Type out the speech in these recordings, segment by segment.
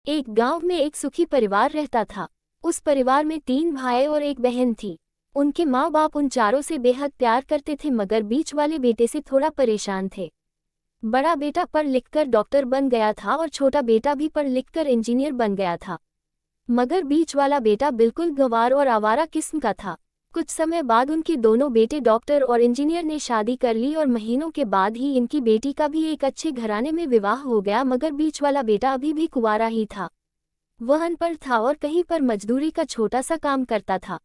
एक गांव में एक सुखी परिवार रहता था। उस परिवार में 3 भाई और एक बहन थी। उनके माँ बाप उन चारों से बेहद प्यार करते थे, मगर बीच वाले बेटे से थोड़ा परेशान थे। बड़ा बेटा पढ़ लिखकर डॉक्टर बन गया था और छोटा बेटा भी पढ़ लिखकर इंजीनियर बन गया था, मगर बीच वाला बेटा बिल्कुल गंवार और आवारा किस्म का था। कुछ समय बाद उनके दोनों बेटे डॉक्टर और इंजीनियर ने शादी कर ली और महीनों के बाद ही इनकी बेटी का भी एक अच्छे घराने में विवाह हो गया, मगर बीच वाला बेटा अभी भी कुंवारा ही था। वह अनपढ़ था और कहीं पर मजदूरी का छोटा सा काम करता था।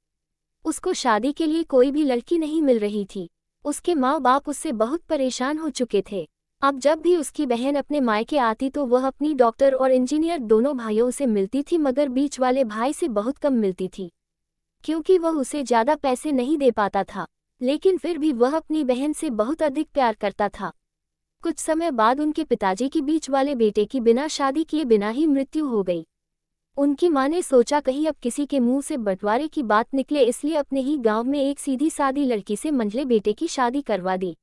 उसको शादी के लिए कोई भी लड़की नहीं मिल रही थी। उसके माँ बाप उससे बहुत परेशान हो चुके थे। अब जब भी उसकी बहन अपने मायके आती तो वह अपनी डॉक्टर और इंजीनियर दोनों भाइयों से मिलती थी, मगर बीच वाले भाई से बहुत कम मिलती थी, क्योंकि वह उसे ज़्यादा पैसे नहीं दे पाता था। लेकिन फिर भी वह अपनी बहन से बहुत अधिक प्यार करता था। कुछ समय बाद उनके पिताजी की बीच वाले बेटे की बिना शादी किए बिना ही मृत्यु हो गई। उनकी माँ ने सोचा कहीं अब किसी के मुंह से बंटवारे की बात निकले, इसलिए अपने ही गांव में एक सीधी सादी लड़की से मंझले बेटे की शादी करवा दी।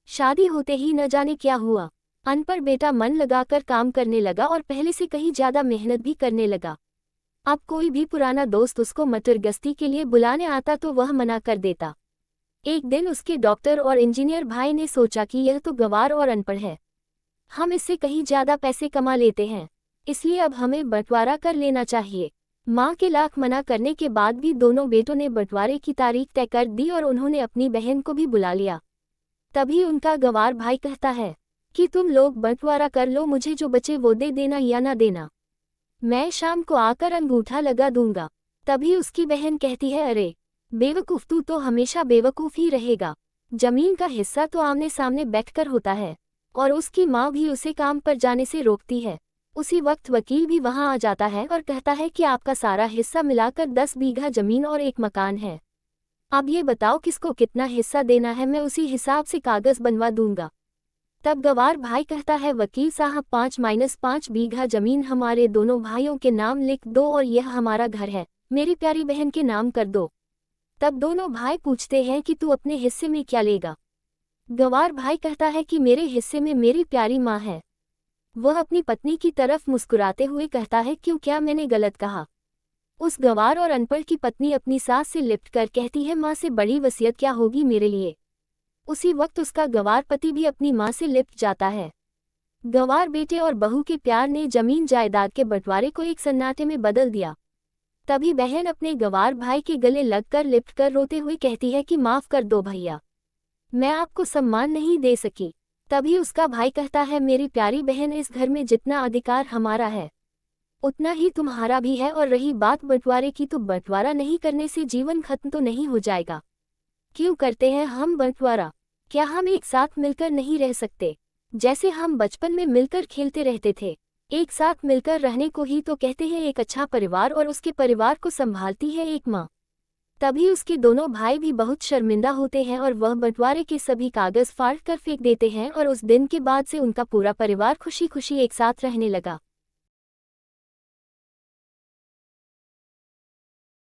शादी होते ही न जाने क्या हुआ, अनपढ़ बेटा मन लगाकर काम करने लगा और पहले से कहीं ज़्यादा मेहनत भी करने लगा। अब कोई भी पुराना दोस्त उसको मटर गश्ती के लिए बुलाने आता तो वह मना कर देता। एक दिन उसके डॉक्टर और इंजीनियर भाई ने सोचा कि यह तो गंवार और अनपढ़ है, हम इससे कहीं ज़्यादा पैसे कमा लेते हैं, इसलिए अब हमें बंटवारा कर लेना चाहिए। माँ के लाख मना करने के बाद भी दोनों बेटों ने बंटवारे की तारीख तय कर दी और उन्होंने अपनी बहन को भी बुला लिया। तभी उनका गंवार भाई कहता है कि तुम लोग बंटवारा कर लो, मुझे जो बचे वो दे देना या ना देना, मैं शाम को आकर अंगूठा लगा दूंगा। तभी उसकी बहन कहती है, अरे बेवकूफ़, तू तो हमेशा बेवकूफ़ ही रहेगा। जमीन का हिस्सा तो आमने सामने बैठकर होता है। और उसकी माँ भी उसे काम पर जाने से रोकती है। उसी वक्त वकील भी वहाँ आ जाता है और कहता है कि आपका सारा हिस्सा मिलाकर 10 बीघा जमीन और एक मकान है। अब ये बताओ किसको कितना हिस्सा देना है, मैं उसी हिसाब से कागज़ बनवा दूंगा। तब गंवार भाई कहता है, वकील साहब 5-5 बीघा जमीन हमारे दोनों भाइयों के नाम लिख दो और यह हमारा घर है, मेरी प्यारी बहन के नाम कर दो। तब दोनों भाई पूछते हैं कि तू अपने हिस्से में क्या लेगा। गंवार भाई कहता है कि मेरे हिस्से में मेरी प्यारी माँ है। वह अपनी पत्नी की तरफ मुस्कुराते हुए कहता है, क्यों, क्या मैंने गलत कहा। उस गंवार और अनपढ़ की पत्नी अपनी सास से लिपट कर कहती है, माँ से बड़ी वसीयत क्या होगी मेरे लिए। उसी वक्त उसका गंवार पति भी अपनी माँ से लिपट जाता है। गंवार बेटे और बहू के प्यार ने जमीन जायदाद के बंटवारे को एक सन्नाटे में बदल दिया। तभी बहन अपने गंवार भाई के गले लगकर लिपटकर रोते हुए कहती है कि माफ़ कर दो भैया, मैं आपको सम्मान नहीं दे सकी। तभी उसका भाई कहता है, मेरी प्यारी बहन, इस घर में जितना अधिकार हमारा है उतना ही तुम्हारा भी है, और रही बात बंटवारे की, तो बंटवारा नहीं करने से जीवन खत्म तो नहीं हो जाएगा। क्यों करते हैं हम बंटवारा? क्या हम एक साथ मिलकर नहीं रह सकते, जैसे हम बचपन में मिलकर खेलते रहते थे? एक साथ मिलकर रहने को ही तो कहते हैं एक अच्छा परिवार, और उसके परिवार को संभालती है एक माँ। तभी उसके दोनों भाई भी बहुत शर्मिंदा होते हैं और वह बंटवारे के सभी कागज़ फाड़ कर फेंक देते हैं, और उस दिन के बाद से उनका पूरा परिवार खुशी खुशी एक साथ रहने लगा।